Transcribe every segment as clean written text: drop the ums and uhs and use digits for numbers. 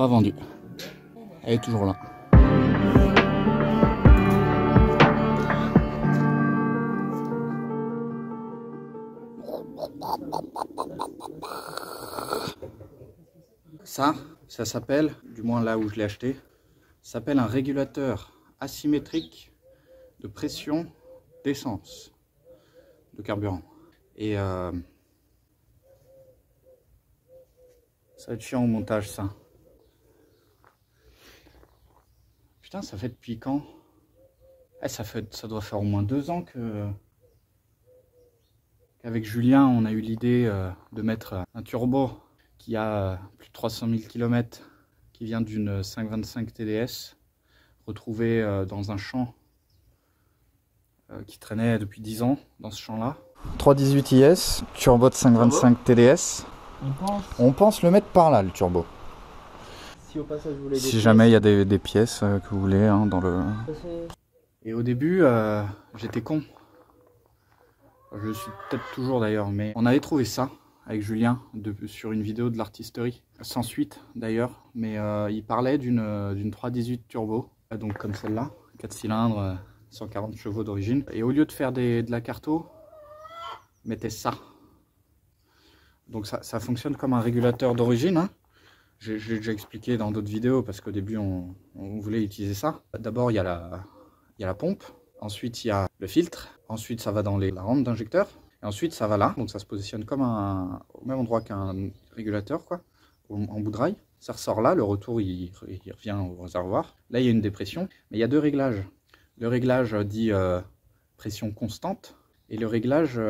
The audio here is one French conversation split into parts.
Pas vendue. Elle est toujours là. Ça s'appelle, du moins là où je l'ai acheté, ça s'appelle un régulateur asymétrique de pression d'essence, de carburant. Et ça va être chiant au montage, ça. Putain, ça fait depuis quand? Ça doit faire au moins 2 ans qu'avec Julien, on a eu l'idée de mettre un turbo qui a plus de 300 000 km, qui vient d'une 525 TDS, retrouvée dans un champ qui traînait depuis 10 ans, dans ce champ-là. 318 IS, turbo de 525 TDS. On pense le mettre par là, le turbo. Si au passage vous voulez si jamais il y a des pièces que vous voulez hein, dans le... Et au début, j'étais con. Je le suis peut-être toujours d'ailleurs, mais on avait trouvé ça avec Julien sur une vidéo de l'artisterie, sans suite d'ailleurs, mais il parlait d'une 318 turbo, donc comme celle-là, 4 cylindres, 140 chevaux d'origine, et au lieu de faire de la carto, mettez ça. Donc ça fonctionne comme un régulateur d'origine, hein. J'ai déjà expliqué dans d'autres vidéos, parce qu'au début on voulait utiliser ça. D'abord il y a la pompe, ensuite il y a le filtre, ensuite ça va dans la rampe d'injecteur, et ensuite ça va là, donc ça se positionne comme au même endroit qu'un régulateur, quoi, en bout de rail. Ça ressort là, le retour il revient au réservoir. Là il y a une dépression, mais il y a deux réglages. Le réglage dit pression constante, et le réglage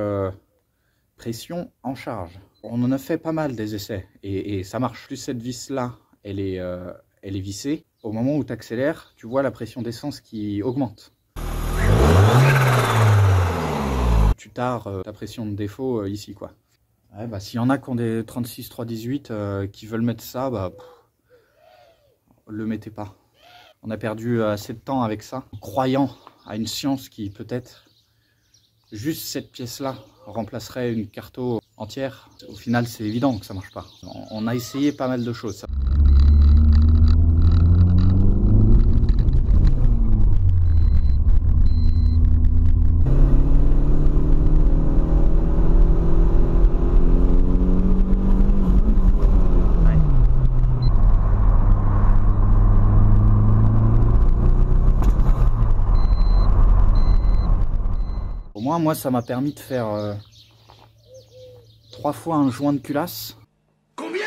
pression en charge. On en a fait pas mal des essais, et ça marche. Plus cette vis là, elle est vissée, au moment où tu accélères, tu vois la pression d'essence qui augmente. Tu tares ta pression de défaut ici, quoi. Ouais, bah, s'il y en a qui ont des 36 318 qui veulent mettre ça, bah le mettez pas. On a perdu assez de temps avec ça, croyant à une science qui peut-être juste cette pièce là remplacerait une carto entière. Au final c'est évident que ça marche pas. On a essayé pas mal de choses. Moi, ça m'a permis de faire 3 fois un joint de culasse. Combien?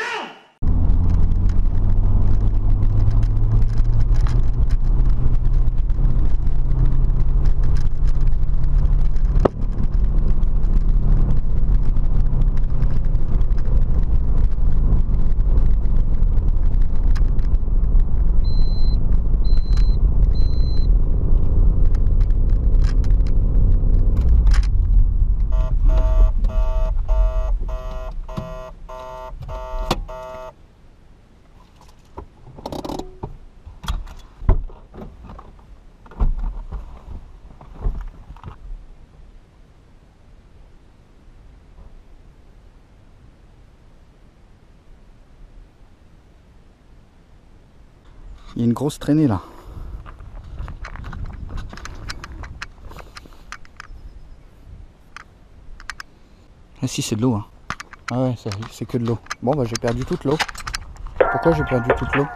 Il y a une grosse traînée là. Ah si, c'est de l'eau. Hein. Ah ouais, c'est que de l'eau. Bon bah j'ai perdu toute l'eau. Pourquoi j'ai perdu toute l'eau?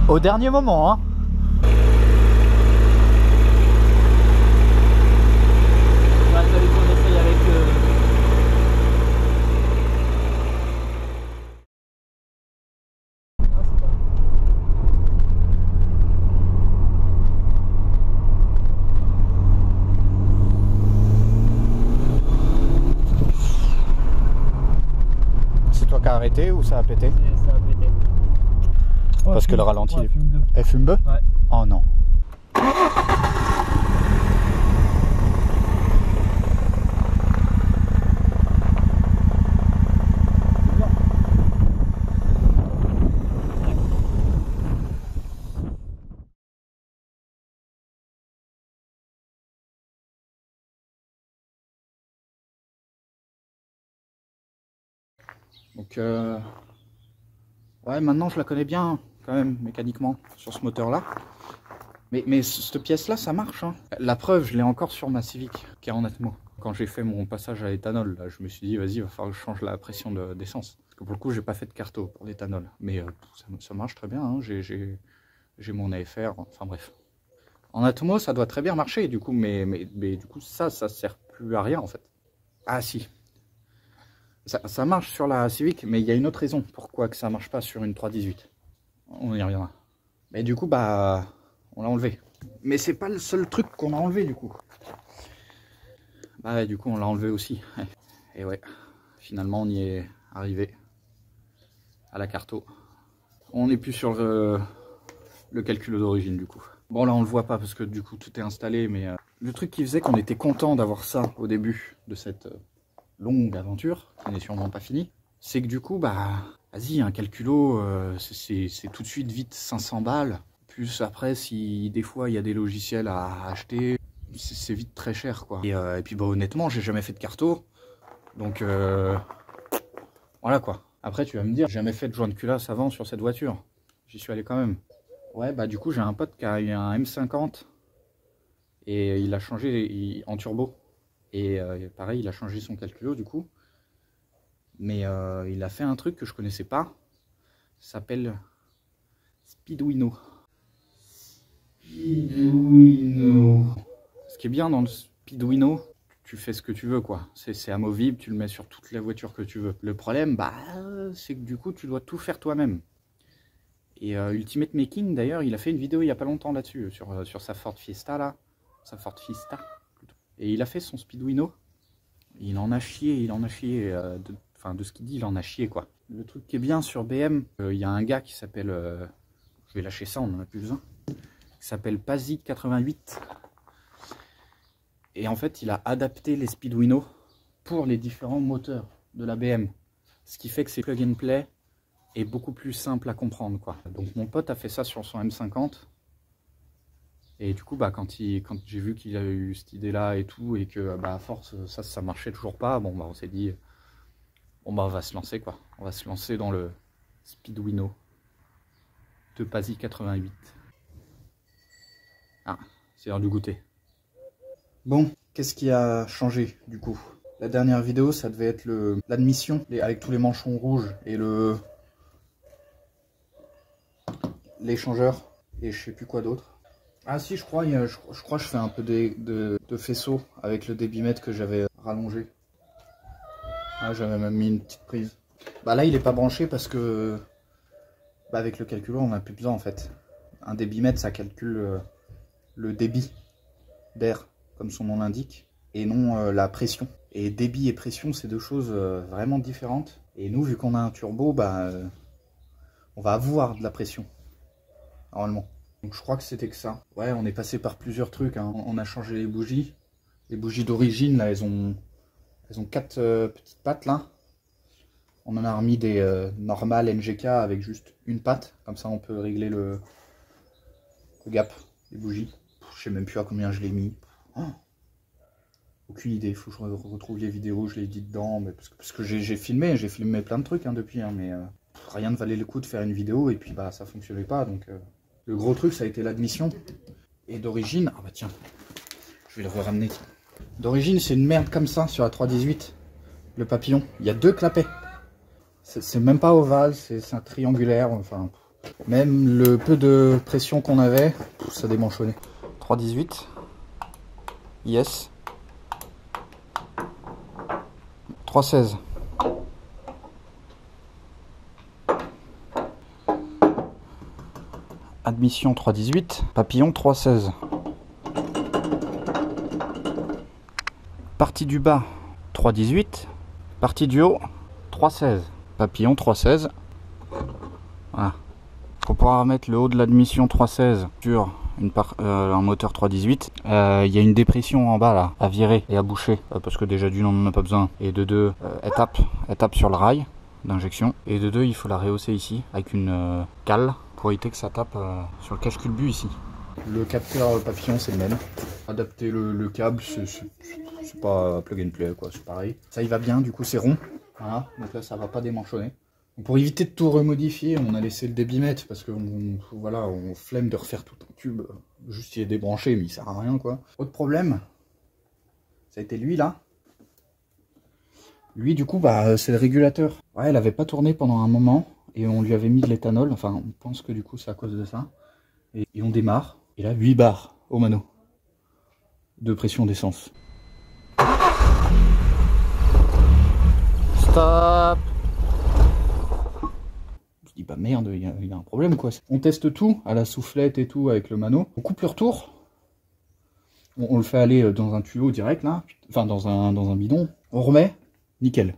Au dernier moment, hein. C'est toi qui as arrêté ou ça a pété? Ça a pété. Oh, parce que le ralenti... Ouais, fume bleu. Elle fume bleu? Ouais. Oh non. Donc ouais, maintenant je la connais bien quand même mécaniquement sur ce moteur là, mais cette pièce là ça marche, hein. La preuve, je l'ai encore sur ma Civic qui est en Atmo. Quand j'ai fait mon passage à l'éthanol, là, je me suis dit vas-y, il va falloir que je change la pression d'essence, parce que pour le coup j'ai pas fait de carto pour l'éthanol, mais ça marche très bien, hein. J'ai mon AFR, enfin bref. En Atmo ça doit très bien marcher du coup, mais du coup ça sert plus à rien en fait. Ah si, ça marche sur la Civic, mais il y a une autre raison pourquoi que ça marche pas sur une 318. On y reviendra. Mais du coup, bah, on l'a enlevé. Mais c'est pas le seul truc qu'on a enlevé du coup. Bah ouais, du coup, on l'a enlevé aussi. Et ouais, finalement, on y est arrivé à la carto. On n'est plus sur le calcul d'origine du coup. Bon, là, on le voit pas parce que du coup, tout est installé. Mais le truc qui faisait qu'on était content d'avoir ça au début de cette longue aventure, qui n'est sûrement pas finie, c'est que du coup, bah, vas-y, un calculo, c'est tout de suite vite 500 balles. Plus après, si des fois il y a des logiciels à acheter, c'est vite très cher, quoi. Et puis, bah, honnêtement, j'ai jamais fait de carto, donc voilà, quoi. Après, tu vas me dire, j'ai jamais fait de joint de culasse avant sur cette voiture. J'y suis allé quand même. Ouais, bah du coup, j'ai un pote qui a eu un M50 et il a changé en turbo. Et pareil, il a changé son calculo du coup. Mais il a fait un truc que je connaissais pas. Ça s'appelle Speeduino. Speeduino. Ce qui est bien dans le Speeduino, tu fais ce que tu veux, quoi. C'est amovible, tu le mets sur toutes les voitures que tu veux. Le problème, bah, c'est que du coup, tu dois tout faire toi-même. Et Ultimate Making, d'ailleurs, il a fait une vidéo il y a pas longtemps là-dessus, sur sa Ford Fiesta, là. Sa Ford Fiesta, plutôt. Et il a fait son Speeduino. Il en a chié, enfin de ce qu'il dit, il en a chié, quoi. Le truc qui est bien sur BM, il y a un gars qui s'appelle, je vais lâcher ça, on en a plus besoin, qui s'appelle Pazzi88. Et en fait, il a adapté les Speeduino pour les différents moteurs de la BM. Ce qui fait que c'est plug and play et beaucoup plus simple à comprendre, quoi. Donc mon pote a fait ça sur son M50. Et du coup, bah, quand j'ai vu qu'il a eu cette idée-là et tout, et que bah, à force, ça marchait toujours pas, bon, bah, on s'est dit, bon, bah, on va se lancer, quoi. On va se lancer dans le Speeduino de Pazzi88. Ah, c'est l'heure du goûter. Bon, qu'est-ce qui a changé, du coup? La dernière vidéo, ça devait être l'admission, avec tous les manchons rouges et l'échangeur, et je sais plus quoi d'autre. Ah si, je crois que je fais un peu de faisceau avec le débitmètre que j'avais rallongé. Ah, j'avais même mis une petite prise. Bah là, il est pas branché parce que bah, avec le calculo, on n'a plus besoin en fait. Un débitmètre, ça calcule le débit d'air, comme son nom l'indique, et non la pression. Et débit et pression, c'est deux choses vraiment différentes. Et nous, vu qu'on a un turbo, bah, on va avoir de la pression, normalement. Donc je crois que c'était que ça. Ouais, on est passé par plusieurs trucs, hein. On a changé les bougies. Les bougies d'origine, là, elles ont 4 petites pattes, là. On en a remis des normales NGK avec juste une patte. Comme ça, on peut régler le gap des bougies. Je sais même plus à combien je l'ai mis. Oh, aucune idée. Il faut que je retrouve les vidéos, je l'ai dit dedans. Mais parce que j'ai filmé plein de trucs hein, depuis. Hein, mais rien ne valait le coup de faire une vidéo. Et puis, bah, ça fonctionnait pas. Donc... Le gros truc, ça a été l'admission. Et d'origine, ah bah tiens, je vais le ramener. D'origine, c'est une merde comme ça sur la 318. Le papillon, il y a 2 clapets. C'est même pas ovale, c'est un triangulaire. Enfin, Même le peu de pression qu'on avait, ça démanchonnait. 3,18. Yes. 3,16. Admission 3,18. Papillon 3,16. Partie du bas 3,18. Partie du haut 3,16. Papillon 3,16. Voilà. Pour pouvoir mettre le haut de l'admission 3,16 sur un moteur 3,18, il y a une dépression en bas là, à virer et à boucher, parce que déjà d'une on n'en a pas besoin, et de deux, elle tape sur le rail d'injection, et de deux il faut la rehausser ici avec une cale pour éviter que ça tape sur le cache-culbut ici. Le capteur papillon c'est le même. Adapter le câble, c'est pas plug and play quoi, c'est pareil. Ça y va bien, du coup c'est rond, voilà, donc là ça va pas démanchonner. Pour éviter de tout remodifier, on a laissé le débitmètre parce que voilà, on flemme de refaire tout un tube. Juste il est débranché, mais il sert à rien quoi. Autre problème, ça a été lui là. Lui du coup, bah c'est le régulateur. Ouais, elle avait pas tourné pendant un moment et on lui avait mis de l'éthanol. Enfin, on pense que du coup c'est à cause de ça. Et on démarre. Et là, 8 bars au mano de pression d'essence. Stop. Bah merde, il y a un problème quoi. On teste tout à la soufflette et tout avec le mano. On coupe le retour. On le fait aller dans un tuyau direct là. Enfin dans un bidon. On remet. Nickel.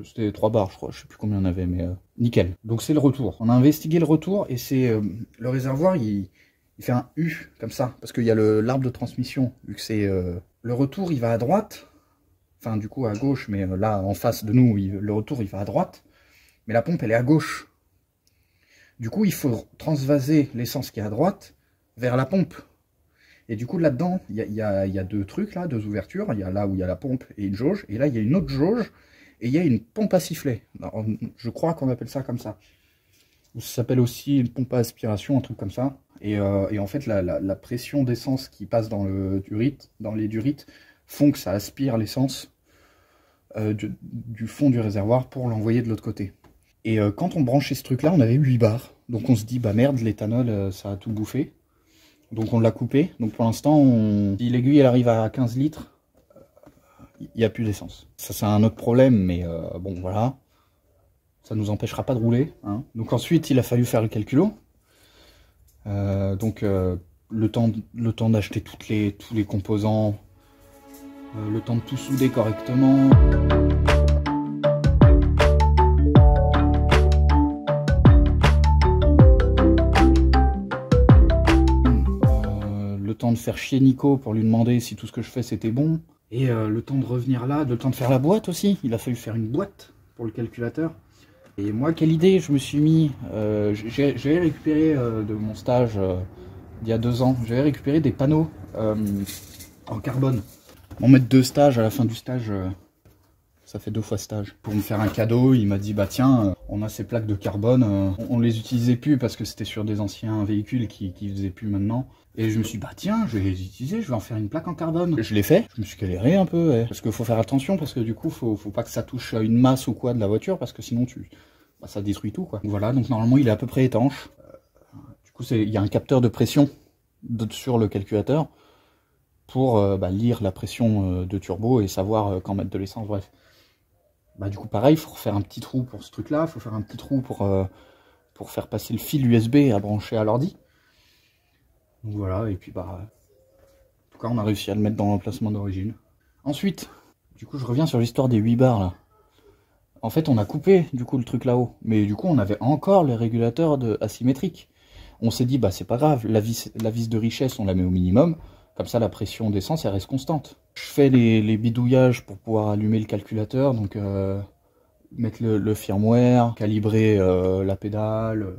C'était 3 bars je crois. Je sais plus combien on avait mais nickel. Donc c'est le retour. On a investigué le retour et c'est le réservoir il fait un U comme ça. Parce qu'il y a l'arbre de transmission. Vu que c'est le retour il va à droite. Enfin du coup à gauche mais là en face de nous le retour il va à droite. Mais la pompe elle est à gauche. Du coup, il faut transvaser l'essence qui est à droite vers la pompe. Et du coup, là-dedans, il y a deux trucs, là, deux ouvertures. Il y a là où il y a la pompe et une jauge. Et là, il y a une autre jauge et il y a une pompe à sifflet. Alors, je crois qu'on appelle ça comme ça. Ça s'appelle aussi une pompe à aspiration, un truc comme ça. Et en fait, la pression d'essence qui passe dans les durites font que ça aspire l'essence du fond du réservoir pour l'envoyer de l'autre côté. Et quand on branchait ce truc là, on avait 8 bars. Donc on se dit, bah merde, l'éthanol, ça a tout bouffé. Donc on l'a coupé. Donc pour l'instant, si l'aiguille elle arrive à 15 litres, il n'y a plus d'essence. Ça c'est un autre problème, mais bon voilà. Ça nous empêchera pas de rouler. Hein. Donc ensuite, il a fallu faire le calculo. Le temps d'acheter tous les composants. Le temps de tout souder correctement. Le temps de faire chier Nico pour lui demander si tout ce que je fais c'était bon. Et le temps de revenir là, le temps de faire la boîte aussi. Il a fallu faire une boîte pour le calculateur. Et moi, quelle idée, je me suis mis... j'avais récupéré de mon stage d'il y a 2 ans, j'avais récupéré des panneaux en carbone. En mettre 2 stages, à la fin du stage, ça fait 2 fois stage. Pour me faire un cadeau, il m'a dit, bah tiens, on a ces plaques de carbone, on les utilisait plus parce que c'était sur des anciens véhicules qui faisaient plus maintenant. Et je me suis dit, bah tiens, je vais les utiliser, je vais en faire une plaque en carbone. Je l'ai fait, je me suis galéré un peu, ouais. Parce qu'il faut faire attention, parce que du coup, faut pas que ça touche une masse ou quoi de la voiture, parce que sinon ça détruit tout, quoi. Voilà, donc normalement il est à peu près étanche. Du coup, il y a un capteur de pression sur le calculateur pour lire la pression de turbo et savoir quand mettre de l'essence, bref. Bah du coup pareil, il faut refaire un petit trou pour ce truc là, il faut faire un petit trou pour faire passer le fil USB à brancher à l'ordi. Donc voilà, et puis bah en tout cas on a réussi à le mettre dans l'emplacement d'origine. Ensuite, du coup je reviens sur l'histoire des 8 bars là. En fait on a coupé du coup le truc là-haut, mais du coup on avait encore les régulateurs asymétriques. On s'est dit bah c'est pas grave, la vis de richesse on la met au minimum, comme ça la pression d'essence elle reste constante. Je fais les bidouillages pour pouvoir allumer le calculateur, donc mettre le firmware, calibrer la pédale,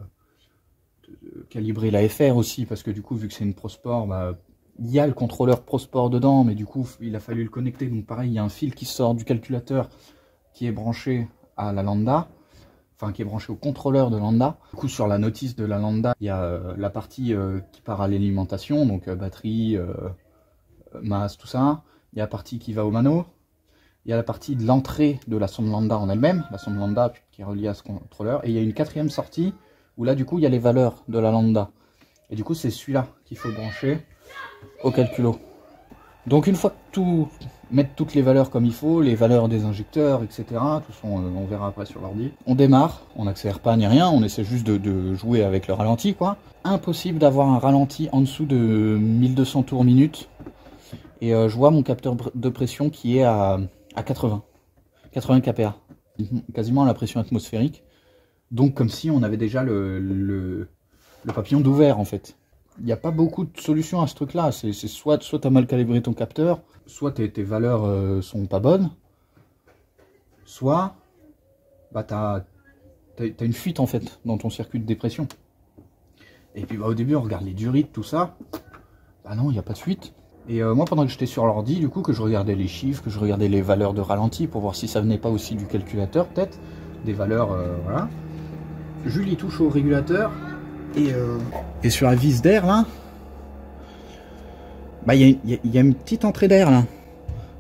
calibrer la FR aussi, parce que du coup vu que c'est une ProSport, bah, il y a le contrôleur ProSport dedans, mais du coup il a fallu le connecter, donc pareil il y a un fil qui sort du calculateur qui est branché à la Landa, enfin qui est branché au contrôleur de Landa. Du coup sur la notice de la Landa, il y a la partie qui part à l'alimentation, donc batterie, masse, tout ça. Il y a la partie qui va au mano. Il y a la partie de l'entrée de la sonde Landa en elle-même, la sonde Landa qui est reliée à ce contrôleur. Et il y a une 4e sortie où là du coup il y a les valeurs de la lambda. Et du coup c'est celui-là qu'il faut brancher au calculo. Donc une fois que tout, mettre toutes les valeurs comme il faut, les valeurs des injecteurs, etc. De toute façon on verra après sur l'ordi. On démarre, on n'accélère pas ni rien, on essaie juste de jouer avec le ralenti quoi. Impossible d'avoir un ralenti en dessous de 1200 tours minute. Et je vois mon capteur de pression qui est à 80 kPa. Quasiment à la pression atmosphérique. Donc comme si on avait déjà le papillon d'ouvert en fait. Il n'y a pas beaucoup de solutions à ce truc là, c'est soit tu as mal calibré ton capteur, soit tes valeurs sont pas bonnes, soit bah, tu as une fuite en fait dans ton circuit de dépression. Et puis bah, au début on regarde les durites, tout ça, bah non il n'y a pas de fuite. Et moi pendant que j'étais sur l'ordi, du coup que je regardais les chiffres, que je regardais les valeurs de ralenti pour voir si ça venait pas aussi du calculateur peut-être, des valeurs, voilà. Julie touche au régulateur. Et sur la vis d'air là, bah il y a une petite entrée d'air là,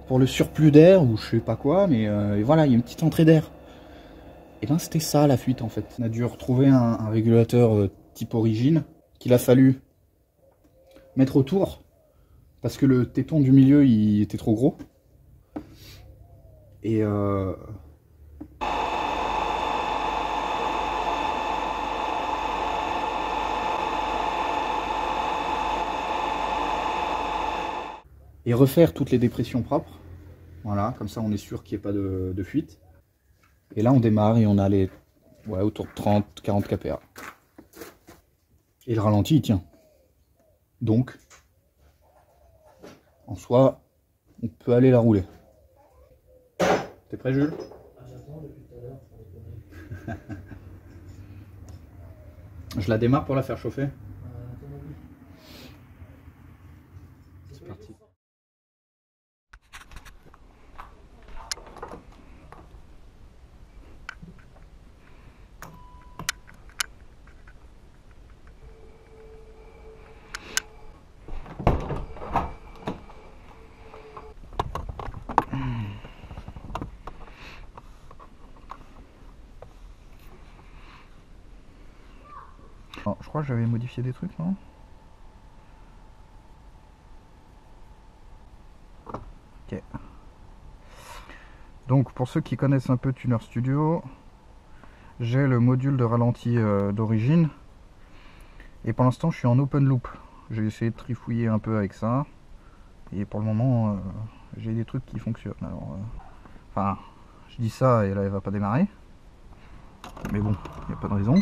pour le surplus d'air ou je sais pas quoi, mais voilà, il y a une petite entrée d'air. Et ben c'était ça la fuite en fait. On a dû retrouver un régulateur type origine qu'il a fallu mettre autour parce que le téton du milieu il était trop gros. Et refaire toutes les dépressions propres. Voilà, comme ça on est sûr qu'il n'y ait pas de fuite. Et là on démarre et on a les autour de 30-40 kPa. Et le ralenti il tient. Donc, en soi, on peut aller la rouler. T'es prêt Jules? J'attends depuis tout à l'heure. Je la démarre pour la faire chauffer. C'est parti. Oh, je crois que j'avais modifié des trucs, non? Ok. Donc pour ceux qui connaissent un peu Tuner Studio, j'ai le module de ralenti d'origine. Et pour l'instant je suis en open loop. J'ai essayé de trifouiller un peu avec ça. Et pour le moment j'ai des trucs qui fonctionnent. Alors, enfin, je dis ça et là elle va pas démarrer. Mais bon, il n'y a pas de raison.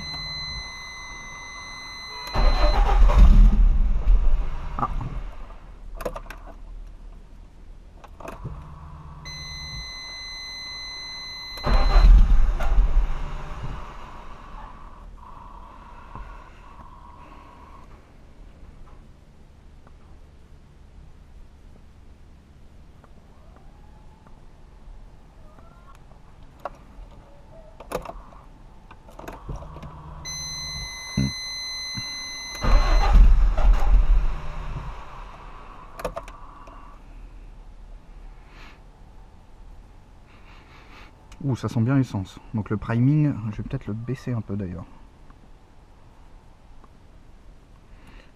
Ouh, ça sent bien l'essence. Donc le priming, je vais peut-être le baisser un peu d'ailleurs.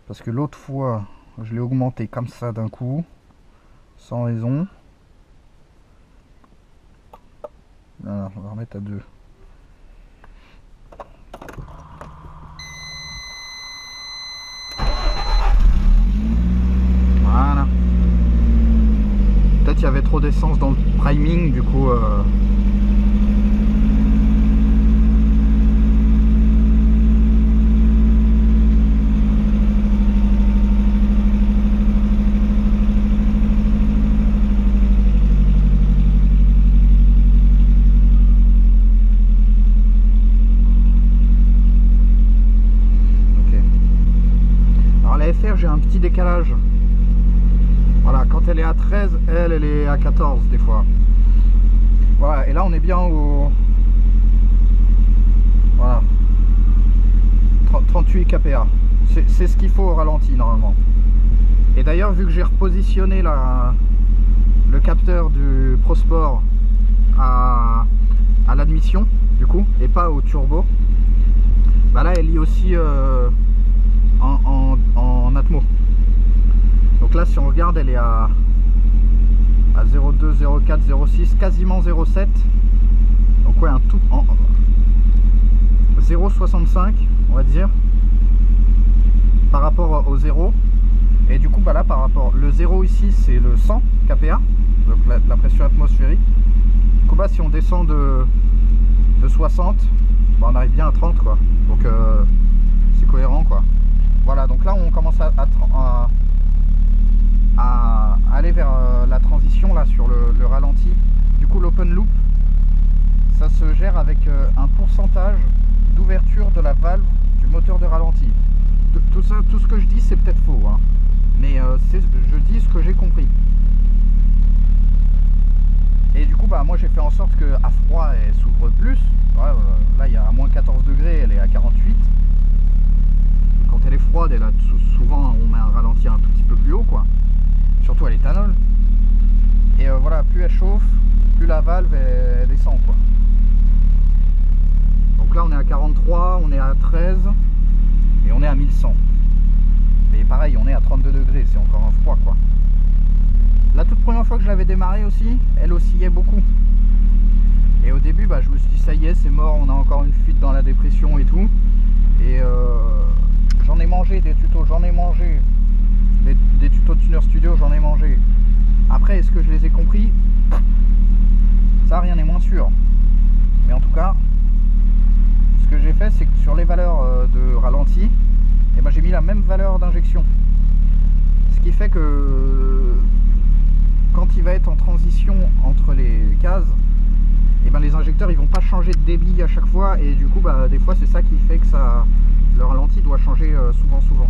Parce que l'autre fois, je l'ai augmenté comme ça d'un coup, sans raison. Alors, on va remettre à 2. Voilà. Peut-être il y avait trop d'essence dans le priming, du coup... j'ai un petit décalage. Voilà, quand elle est à 13, elle est à 14 des fois. Voilà, et là on est bien au... Voilà. 38 kPa. C'est ce qu'il faut au ralenti normalement. Et d'ailleurs, vu que j'ai repositionné le capteur du ProSport à l'admission, du coup, et pas au turbo, bah là elle lit aussi en atmo. Donc là si on regarde elle est à 0,2, 0,4, 0,6, quasiment 0,7. Donc ouais, un tout en 0,65 on va dire par rapport au 0. Et du coup bah là par rapport, le 0 ici c'est le 100 kPa, donc la pression atmosphérique. Du coup bah si on descend de 60, bah, on arrive bien à 30 quoi. Donc c'est cohérent quoi. Voilà, donc là on commence à aller vers la transition là sur le ralenti. Du coup l'open loop ça se gère avec un pourcentage d'ouverture de la valve du moteur de ralenti. Tout ce que je dis c'est peut-être faux hein. Mais je dis ce que j'ai compris. Et du coup bah moi j'ai fait en sorte que à froid elle s'ouvre plus. Ouais, là il y a à moins 14 degrés, elle est à 48. Quand elle est froide, elle a souvent on met un ralenti un tout petit peu plus haut quoi. Surtout à l'éthanol. Et voilà, plus elle chauffe, plus la valve elle descend quoi. Donc là on est à 43, on est à 13 et on est à 1100. Mais pareil, on est à 32 degrés, c'est encore un froid quoi. La toute première fois que je l'avais démarré aussi, elle oscillait beaucoup. Et au début, bah, je me suis dit ça y est, c'est mort, on a encore une fuite dans la dépression et tout. Et j'en ai mangé des tutos, j'en ai mangé des tutos de Tuner Studio, j'en ai mangé. Après, est-ce que je les ai compris? Ça, rien n'est moins sûr. Mais en tout cas, ce que j'ai fait, c'est que sur les valeurs de ralenti, eh ben, j'ai mis la même valeur d'injection. Ce qui fait que quand il va être en transition entre les cases, et ben les injecteurs ils vont pas changer de débit à chaque fois et du coup bah des fois c'est ça qui fait que le ralenti doit changer souvent.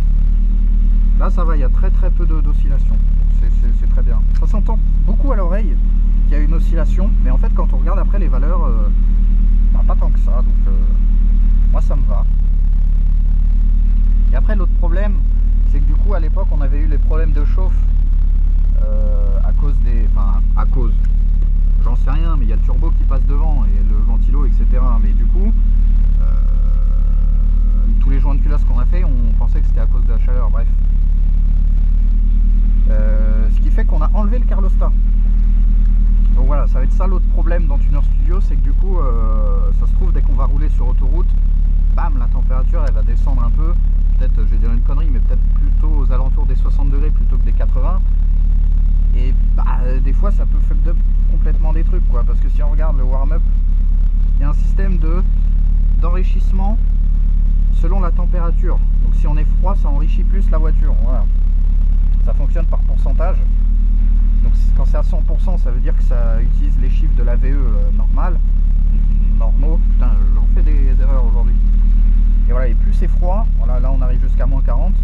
Là ça va, il y a très peu d'oscillation, c'est très bien. Ça s'entend beaucoup à l'oreille qu'il y a une oscillation, mais en fait quand on regarde après les valeurs, bah, pas tant que ça, donc moi ça me va. Et après l'autre problème c'est que du coup à l'époque on avait eu les problèmes de chauffe à cause des... Enfin à cause, j'en sais rien, mais il y a le turbo qui passe devant et le ventilo etc. Mais du coup tous les joints de culasse qu'on a fait, on pensait que c'était à cause de la chaleur, bref. Ce qui fait qu'on a enlevé le carlostat. Donc voilà, ça va être ça l'autre problème dans Tuner Studio, c'est que du coup ça se trouve dès qu'on va rouler sur autoroute, bam, la température elle va descendre un peu. Peut-être, je vais dire une connerie, mais peut-être plutôt aux alentours des 60 degrés plutôt que des 80. Et bah, des fois ça peut fuck up complètement des trucs quoi, parce que si on regarde le warm-up, il y a un système d'enrichissement selon la température. Donc si on est froid, ça enrichit plus la voiture. Voilà. Ça fonctionne par pourcentage. Donc quand c'est à 100%, ça veut dire que ça utilise les chiffres de la VE normaux. Putain, j'en fais des erreurs aujourd'hui. Et voilà, et plus c'est froid, voilà, là on arrive jusqu'à moins 40,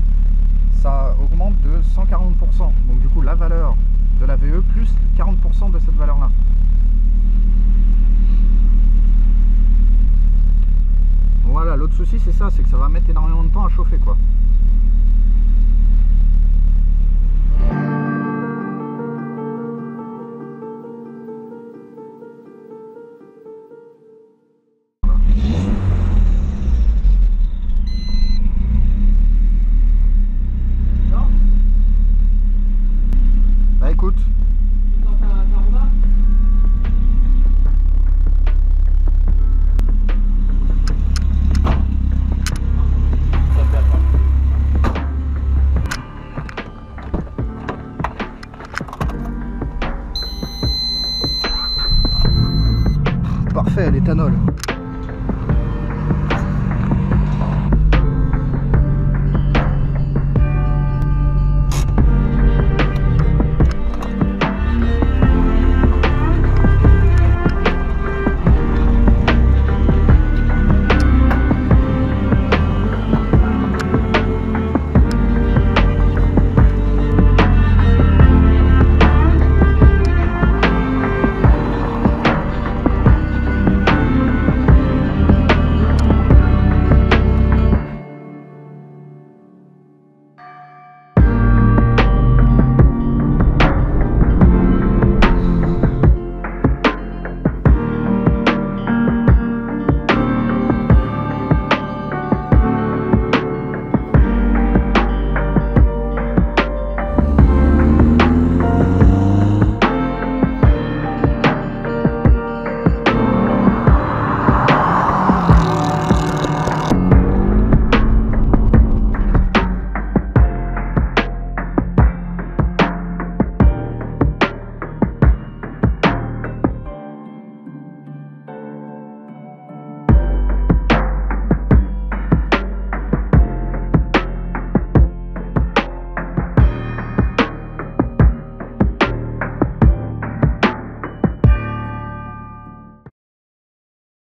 ça augmente de 140%. Donc du coup la valeur de la VE plus 40% de cette valeur là. Voilà, l'autre souci c'est ça, c'est que ça va mettre énormément de temps à chauffer quoi. Bah écoute, parfait l'éthanol.